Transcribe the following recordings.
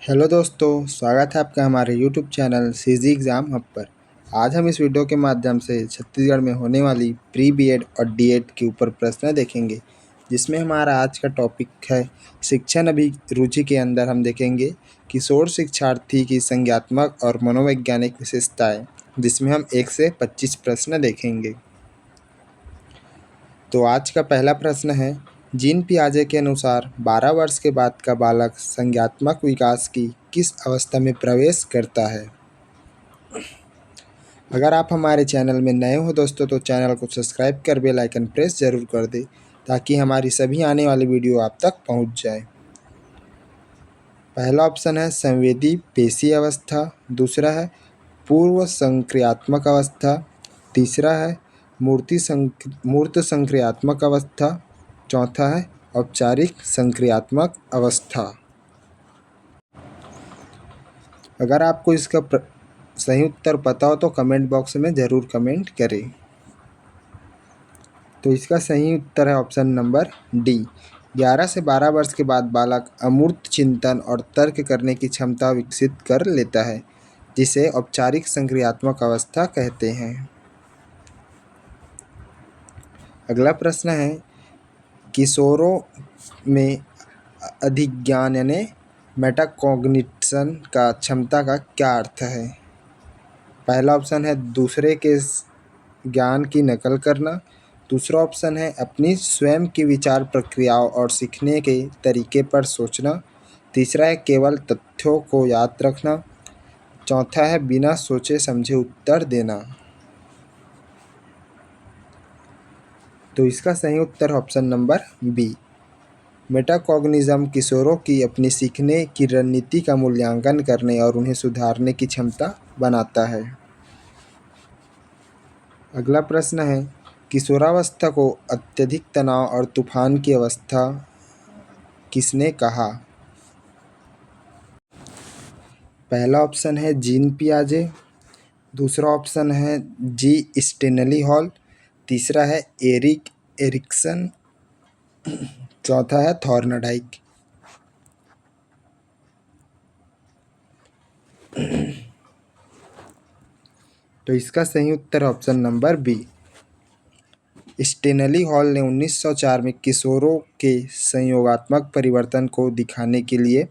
Hello दोस्तों, स्वागत है आपका हमारे YouTube channel CG exam hub पर। आज हम इस वीडियो के माध्यम से छत्तीसगढ़ में होने वाली प्री बीएड और डीएड के ऊपर प्रश्न देखेंगे, जिसमें हमारा आज का टॉपिक है शिक्षण अभिरुचि। के अंदर हम देखेंगे किशोर शिक्षार्थी की संज्ञात्मक और मनोवैज्ञानिक विशेषताएं, जिसमें हम 1 से 25 प्रश्न देखेंगे। तो आज का पहला प्रश्न है, जीन पियाजे के अनुसार 12 वर्ष के बाद का बालक संज्ञात्मक विकास की किस अवस्था में प्रवेश करता है। अगर आप हमारे चैनल में नए हो दोस्तों, तो चैनल को सब्सक्राइब कर बेल आइकन प्रेस जरूर कर दें, ताकि हमारी सभी आने वाली वीडियो आप तक पहुंच जाए। पहला ऑप्शन है संवेदी पेशी अवस्था, दूसरा है पूर्व संक्रियात्मक अवस्था, तीसरा है मूर्त संक्रियात्मक अवस्था, चौथा है औपचारिक संक्रियात्मक अवस्था। अगर आपको इसका सही उत्तर पता हो तो कमेंट बॉक्स में ज़रूर कमेंट करें। तो इसका सही उत्तर है ऑप्शन नंबर डी। 11 से 12 वर्ष के बाद बालक अमूर्त चिंतन और तर्क करने की क्षमता विकसित कर लेता है, जिसे औपचारिक संक्रियात्मक अवस्था कहते हैं। अगला प्रश्न है, किशोरों में अधिज्ञान यानी मेटाकॉग्निशन का क्षमता का क्या अर्थ है। पहला ऑप्शन है दूसरे के ज्ञान की नकल करना, दूसरा ऑप्शन है अपनी स्वयं की विचार प्रक्रियाओं और सीखने के तरीके पर सोचना, तीसरा है केवल तथ्यों को याद रखना, चौथा है बिना सोचे समझे उत्तर देना। तो इसका सही उत्तर ऑप्शन नंबर बी। मेटाकॉग्निज्म किशोरों की अपनी सीखने की रणनीति का मूल्यांकन करने और उन्हें सुधारने की क्षमता बनाता है। अगला प्रश्न है, किशोरावस्था को अत्यधिक तनाव और तूफान की अवस्था किसने कहा। पहला ऑप्शन है जीन पियाजे, दूसरा ऑप्शन है जी स्टेनली हॉल, तीसरा है एरिक एरिक्सन, चौथा है थॉर्नडाइक। तो इसका सही उत्तर option number B. Stanley Hall ने 1904 में किशोरों के संयोगात्मक परिवर्तन को दिखाने के लिए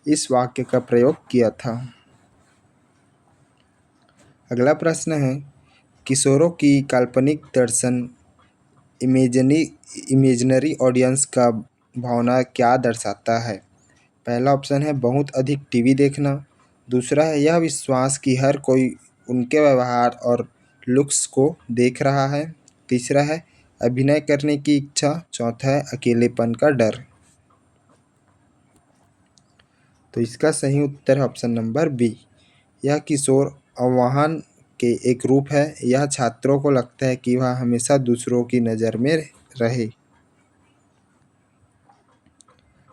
इस वाक्य का प्रयोग किया था। अगला प्रश्न है, किशोरों की काल्पनिक दर्शन इमेजिनरी ऑडियंस का भावना क्या दर्शाता है। पहला ऑप्शन है बहुत अधिक टीवी देखना, दूसरा है यह विश्वास कि हर कोई उनके व्यवहार और लुक्स को देख रहा है, तीसरा है अभिनय करने की इच्छा, चौथा है अकेलेपन का डर। तो इसका सही उत्तर है ऑप्शन नंबर बी। यह किशोर आह्वान के एक रूप है। यह छात्रों को लगता है कि वह हमेशा दूसरों की नज़र में रहे।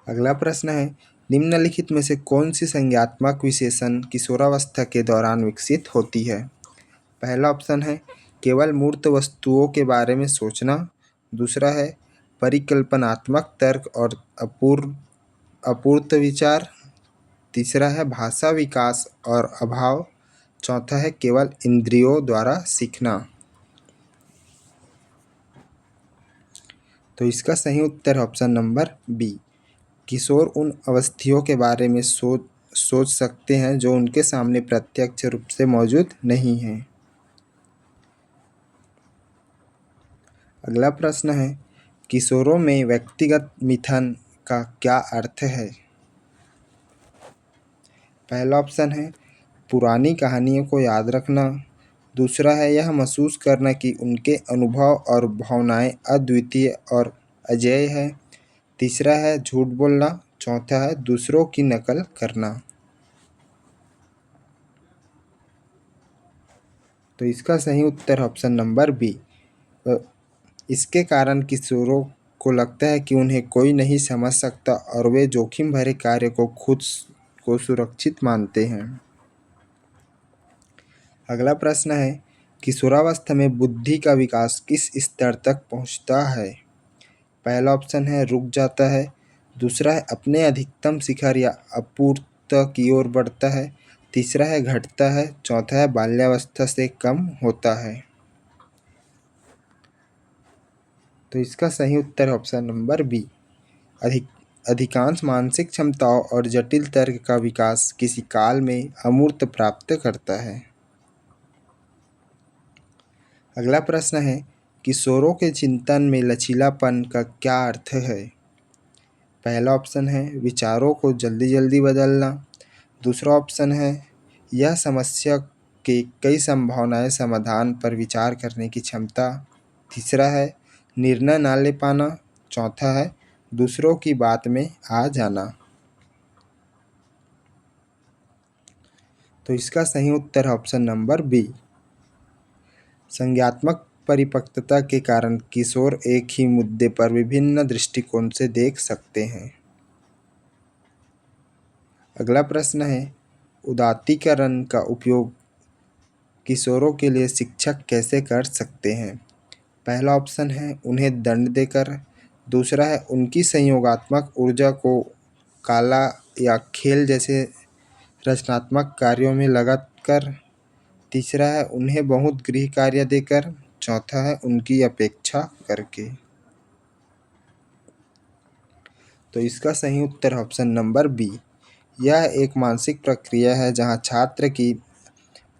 अगला प्रश्न है, निम्नलिखित में से कौन सी संज्ञात्मक विशेषण किशोरावस्था के दौरान विकसित होती है। पहला ऑप्शन है केवल मूर्त वस्तुओं के बारे में सोचना, दूसरा है परिकल्पनात्मक तर्क और अपूर्त विचार, तीसरा है भाषा विकास और अभाव, चौथा है केवल इंद्रियों द्वारा सीखना। तो इसका सही उत्तर ऑप्शन नंबर बी। किशोर उन अवस्थियों के बारे में सोच सकते हैं जो उनके सामने प्रत्यक्ष रूप से मौजूद नहीं हैं। अगला प्रश्न है, किशोरों में व्यक्तिगत मिथन का क्या अर्थ है। पहला ऑप्शन है पुरानी कहानियों को याद रखना, दूसरा है यह महसूस करना कि उनके अनुभव और भावनाएं अद्वितीय और अजेय है, तीसरा है झूठ बोलना, चौथा है दूसरों की नकल करना। तो इसका सही उत्तर ऑप्शन नंबर बी। इसके कारण किशोरों को लगता है कि उन्हें कोई नहीं समझ सकता और वे जोखिम भरे कार्य को खुद को सुरक्षित मानते हैं। अगला प्रश्न है, किशोरावस्था में बुद्धि का विकास किस स्तर तक पहुंचता है। पहला ऑप्शन है रुक जाता है, दूसरा है अपने अधिकतम शिखर या की ओर बढ़ता है, तीसरा है घटता है, चौथा है बाल्यावस्था से कम होता है। तो इसका सही उत्तर है ऑप्शन नंबर बी। अधिकांश मानसिक क्षमताओं और जटिल तर्क का विकास किसी काल में अमूर्त प्राप्त करता है। अगला प्रश्न है, किशोरों के चिंतन में लचीलापन का क्या अर्थ है? पहला ऑप्शन है विचारों को जल्दी जल्दी बदलना। दूसरा ऑप्शन है यह समस्या के कई संभावनाएं समाधान पर विचार करने की क्षमता। तीसरा है निर्णय ना ले पाना। चौथा है दूसरों की बात में आ जाना। तो इसका सही उत्तर है ऑप्शन नंबर बी। संज्ञानात्मक परिपक्वता के कारण किशोर एक ही मुद्दे पर विभिन्न दृष्टिकोण से देख सकते हैं। अगला प्रश्न है, उदात्तीकरण का उपयोग किशोरों के लिए शिक्षक कैसे कर सकते हैं? पहला ऑप्शन है उन्हें दंड देकर। दूसरा है उनकी संयोगात्मक ऊर्जा को कला या खेल जैसे रचनात्मक कार्यों में लगाकर। तीसरा है उन्हें बहुत गृह कार्य देकर। चौथा है उनकी अपेक्षा करके। तो इसका सही उत्तर है ऑप्शन नंबर बी। यह एक मानसिक प्रक्रिया है जहां छात्र की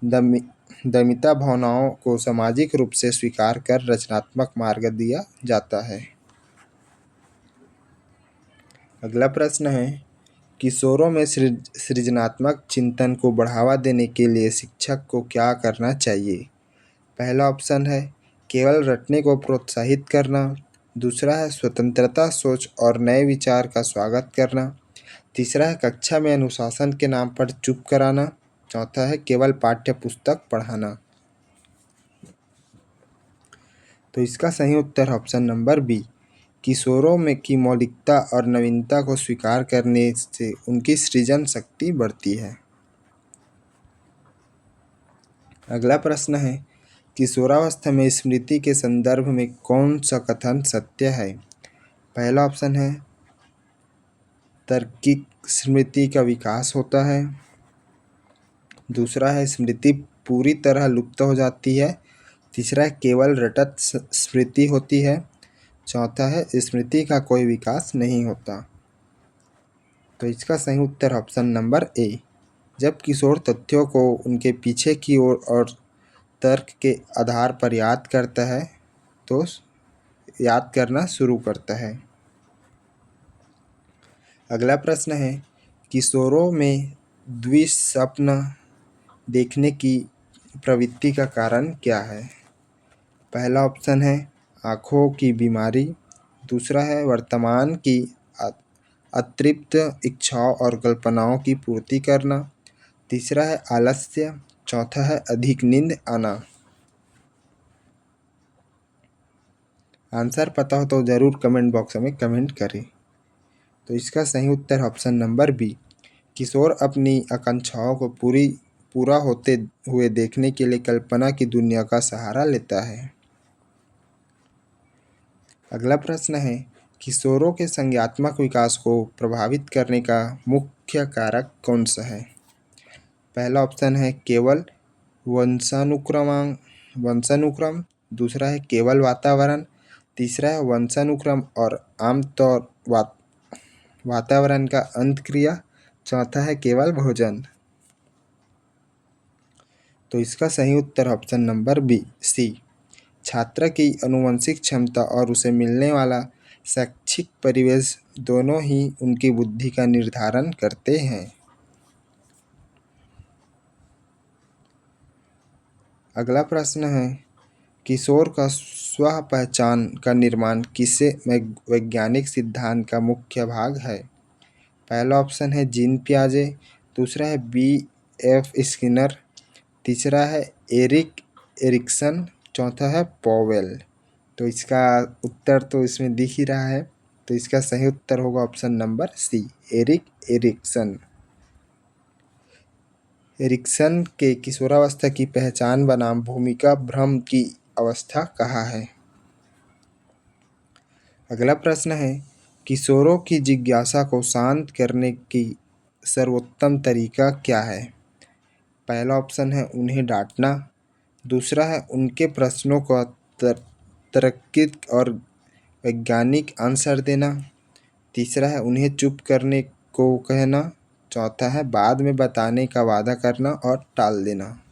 दमिता भावनाओं को सामाजिक रूप से स्वीकार कर रचनात्मक मार्ग दिया जाता है। अगला प्रश्न है, किशोरों में सृजनात्मक चिंतन को बढ़ावा देने के लिए शिक्षक को क्या करना चाहिए? पहला ऑप्शन है केवल रटने को प्रोत्साहित करना। दूसरा है स्वतंत्रता सोच और नए विचार का स्वागत करना। तीसरा है कक्षा में अनुशासन के नाम पर चुप कराना। चौथा है केवल पाठ्य पुस्तक पढ़ाना। तो इसका सही उत्तर ऑप्शन नंबर बी। किशोरों में की मौलिकता और नवीनता को स्वीकार करने से उनकी सृजन शक्ति बढ़ती है। अगला प्रश्न है, किशोरावस्था में स्मृति के संदर्भ में कौन सा कथन सत्य है? पहला ऑप्शन है तार्किक स्मृति का विकास होता है। दूसरा है स्मृति पूरी तरह लुप्त हो जाती है। तीसरा है केवल रटत स्मृति होती है। चौथा है स्मृति का कोई विकास नहीं होता। तो इसका सही उत्तर ऑप्शन नंबर ए। जब किशोर तथ्यों को उनके पीछे की ओर और तर्क के आधार पर याद करता है तो याद करना शुरू करता है। अगला प्रश्न है, किशोरों में द्विस्वप्न देखने की प्रवृत्ति का कारण क्या है? पहला ऑप्शन है आँखों की बीमारी। दूसरा है वर्तमान की अतृप्त इच्छाओं और कल्पनाओं की पूर्ति करना। तीसरा है आलस्य। चौथा है अधिक नींद आना। आंसर पता हो तो ज़रूर कमेंट बॉक्स में कमेंट करें। तो इसका सही उत्तर ऑप्शन नंबर बी। किशोर अपनी आकांक्षाओं को पूरा होते हुए देखने के लिए कल्पना की दुनिया का सहारा लेता है। अगला प्रश्न है, किशोरों के संज्ञानात्मक विकास को प्रभावित करने का मुख्य कारक कौन सा है? पहला ऑप्शन है केवल वंशानुक्रम। दूसरा है केवल वातावरण। तीसरा है वंशानुक्रम और आमतौर वातावरण का अंतक्रिया। चौथा है केवल भोजन। तो इसका सही उत्तर ऑप्शन नंबर बी सी। छात्र की आनुवंशिक क्षमता और उसे मिलने वाला शैक्षिक परिवेश दोनों ही उनकी बुद्धि का निर्धारण करते हैं। अगला प्रश्न है, किशोर का स्व पहचान का निर्माण किसे वैज्ञानिक सिद्धांत का मुख्य भाग है? पहला ऑप्शन है जीन पियाजे। दूसरा है B.F. स्किनर। तीसरा है एरिक एरिक्सन। चौथा है पॉवेल। तो इसका उत्तर तो इसमें दिख ही रहा है। तो इसका सही उत्तर होगा option number C, Erik Erikson. Erikson के किशोरावस्था की पहचान बनाम भूमिका भ्रम की अवस्था कहा है? अगला प्रश्न है, किशोरों की जिज्ञासा को शांत करने की सर्वोत्तम तरीका क्या है? पहला ऑप्शन है उन्हें डांटना, दूसरा है उनके प्रश्नों का तर्कित और वैज्ञानिक आंसर देना, तीसरा है उन्हें चुप करने को कहना, चौथा है बाद में बताने का वादा करना और टाल देना।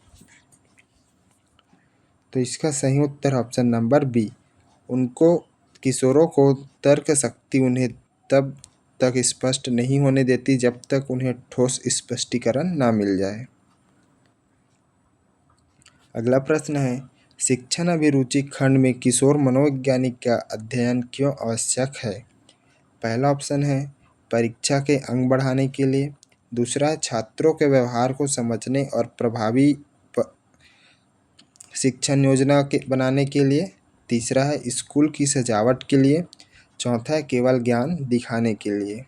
तो इसका सही उत्तर ऑप्शन नंबर बी। उनको किशोरों को तर्क शक्ति उन्हें तब तक स्पष्ट नहीं होने देती जब तक उन्हें ठोस स्पष्टीकरण ना मिल जाए। अगला प्रश्न है, शिक्षण अभिरुचि खंड में किशोर मनोवैज्ञानिक का अध्ययन क्यों आवश्यक है? पहला ऑप्शन है परीक्षा के अंक बढ़ाने के लिए, दूसरा है छात्रों के व्यवहार को समझने और प्रभावी शिक्षण योजना के बनाने के लिए, तीसरा है स्कूल की सजावट के लिए, चौथा है केवल ज्ञान दिखाने के लिए।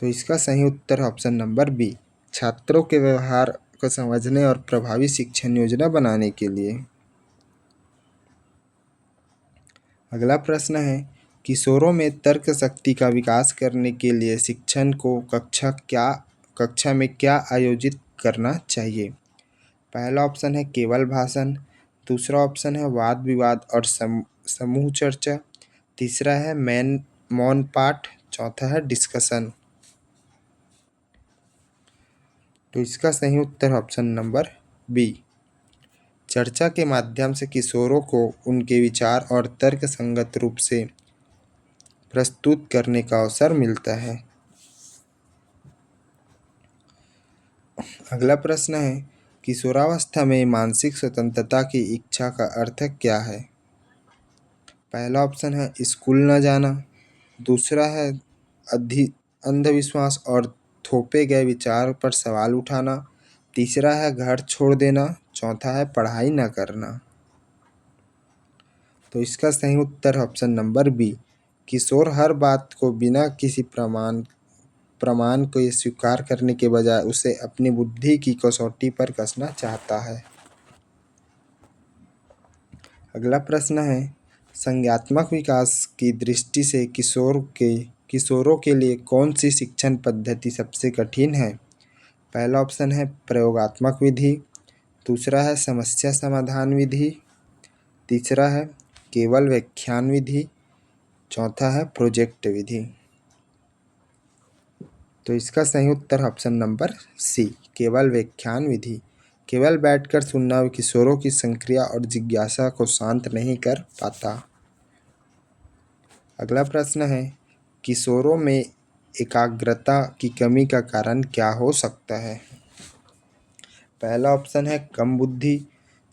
तो इसका सही उत्तर ऑप्शन नंबर बी, छात्रों के व्यवहार को समझने और प्रभावी शिक्षण योजना बनाने के लिए। अगला प्रश्न है, किशोरों में तर्क शक्ति का विकास करने के लिए शिक्षण को कक्षा में क्या आयोजित करना चाहिए? पहला ऑप्शन है केवल भाषण, दूसरा ऑप्शन है वाद विवाद और समूह चर्चा, तीसरा है मौन पाठ, चौथा है डिस्कशन। तो इसका सही उत्तर ऑप्शन नंबर बी, चर्चा के माध्यम से किशोरों को उनके विचार और तर्क संगत रूप से प्रस्तुत करने का अवसर मिलता है। अगला प्रश्न है, किशोरावस्था में मानसिक स्वतंत्रता की इच्छा का अर्थ क्या है? पहला ऑप्शन है स्कूल न जाना, दूसरा है अंधविश्वास और थोपे गए विचार पर सवाल उठाना, तीसरा है घर छोड़ देना, चौथा है पढ़ाई न करना। तो इसका सही उत्तर ऑप्शन नंबर बी, किशोर हर बात को बिना किसी प्रमाण को ये स्वीकार करने के बजाय उसे अपनी बुद्धि की कसौटी पर कसना चाहता है। अगला प्रश्न है, संज्ञानात्मक विकास की दृष्टि से किशोरों के लिए कौन सी शिक्षण पद्धति सबसे कठिन है? पहला ऑप्शन है प्रयोगात्मक विधि, दूसरा है समस्या समाधान विधि, तीसरा है केवल व्याख्यान विधि, चौथा है प्रोजेक्ट विधि। तो इसका सही उत्तर ऑप्शन नंबर सी, केवल व्याख्यान विधि। केवल बैठकर सुनना किशोरों की संक्रिया और जिज्ञासा को शांत नहीं कर पाता। अगला प्रश्न है, किशोरों में एकाग्रता की कमी का कारण क्या हो सकता है? पहला ऑप्शन है कम बुद्धि,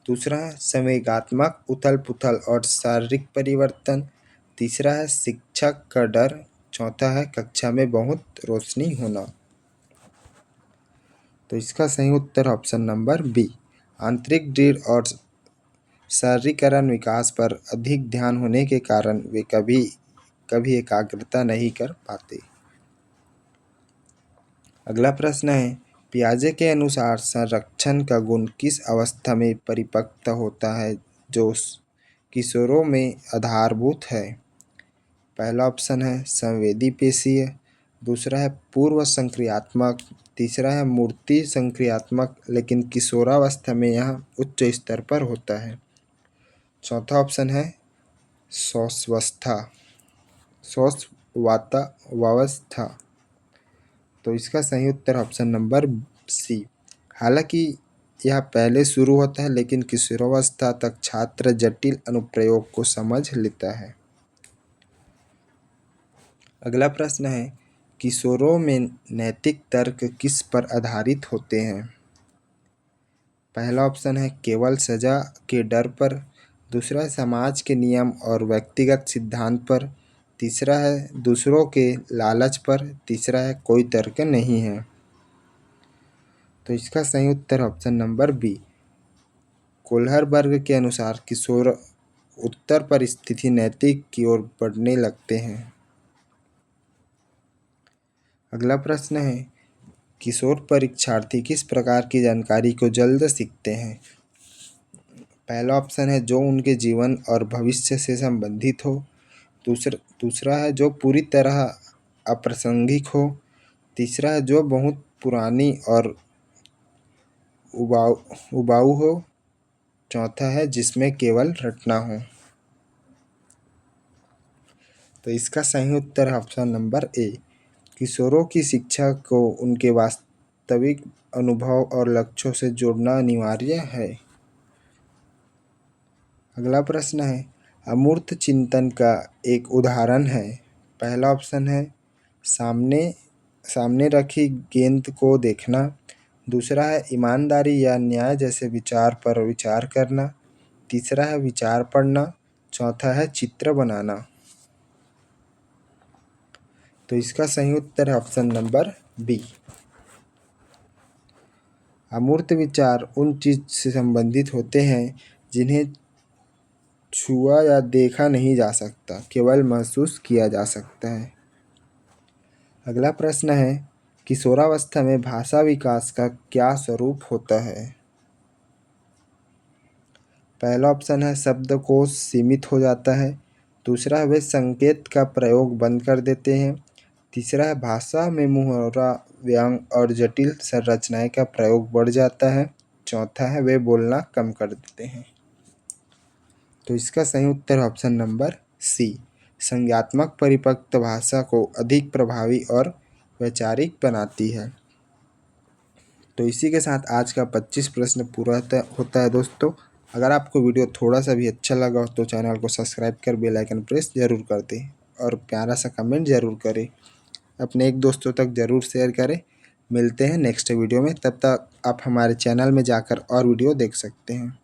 दूसरा है संवेगात्मक उथल पुथल और शारीरिक परिवर्तन, तीसरा है शिक्षक का डर, चौथा है कक्षा में बहुत रोशनी होना। तो इसका सही उत्तर ऑप्शन नंबर बी, आंतरिक दृढ़ और शारीरिकरण विकास पर अधिक ध्यान होने के कारण वे कभी एकाग्रता नहीं कर पाते। अगला प्रश्न है, पियाजे के अनुसार संरक्षण का गुण किस अवस्था में परिपक्व होता है जो किशोरों में आधारभूत है? पहला ऑप्शन है संवेदी पेशीय, दूसरा है पूर्व संक्रियात्मक, तीसरा है मूर्ति संक्रियात्मक लेकिन किशोरावस्था में यह उच्च स्तर पर होता है, चौथा ऑप्शन है शौशवावस्था। तो इसका सही उत्तर ऑप्शन नंबर सी, हालांकि यह पहले शुरू होता है लेकिन किशोरावस्था तक छात्र जटिल अनुप्रयोग को समझ लेता है। अगला प्रश्न है, किशोरों में नैतिक तर्क किस पर आधारित होते हैं? पहला ऑप्शन है केवल सजा के डर पर, दूसरा है समाज के नियम और व्यक्तिगत सिद्धांत पर, तीसरा है दूसरों के लालच पर, तीसरा है कोई तर्क नहीं है। तो इसका सही उत्तर ऑप्शन नंबर बी, कोल्हरबर्ग के अनुसार किशोर उत्तर परिस्थिति नैतिक की ओर बढ़ने लगते हैं। अगला प्रश्न है, किशोर परीक्षार्थी किस प्रकार की जानकारी को जल्द सीखते हैं? पहला ऑप्शन है जो उनके जीवन और भविष्य से संबंधित हो, दूसरा है जो पूरी तरह अप्रासंगिक हो, तीसरा है जो बहुत पुरानी और उबाऊ हो। चौथा है जिसमें केवल रटना हो। तो इसका सही उत्तर है ऑप्शन नंबर ए। किशोरों की शिक्षा को उनके वास्तविक अनुभव और लक्ष्यों से जोड़ना अनिवार्य है। अगला प्रश्न है अमूर्त चिंतन का एक उदाहरण है। पहला ऑप्शन है सामने सामने रखी गेंद को देखना। दूसरा है ईमानदारी या न्याय जैसे विचार पर विचार करना। तीसरा है विचार पढ़ना। चौथा है चित्र बनाना। तो इसका सही उत्तर है ऑप्शन नंबर बी। अमूर्त विचार उन चीज से संबंधित होते हैं जिन्हें छुआ या देखा नहीं जा सकता, केवल महसूस किया जा सकता है। अगला प्रश्न है किशोरावस्था में भाषा विकास का क्या स्वरूप होता है। पहला ऑप्शन है शब्दकोश सीमित हो जाता है। दूसरा है वे संकेत का प्रयोग बंद कर देते हैं। तीसरा है भाषा में मुहावरा व्यंग और जटिल संरचनाएं का प्रयोग बढ़ जाता है। चौथा है वे बोलना कम कर देते हैं। तो इसका सही उत्तर है ऑप्शन नंबर सी। संज्ञात्मक परिपक्व भाषा को अधिक प्रभावी और वैचारिक बनाती है। तो इसी के साथ आज का 25 प्रश्न पूरा होता है दोस्तों। अगर आपको वीडियो थोड़ा सा भी अच्छा लगा हो तो चैनल को सब्सक्राइब कर बेल आइकन प्रेस जरूर कर दें और प्यारा सा कमेंट जरूर करें। अपने एक दोस्तों तक ज़रूर शेयर करें। मिलते हैं नेक्स्ट वीडियो में, तब तक आप हमारे चैनल में जाकर और वीडियो देख सकते हैं।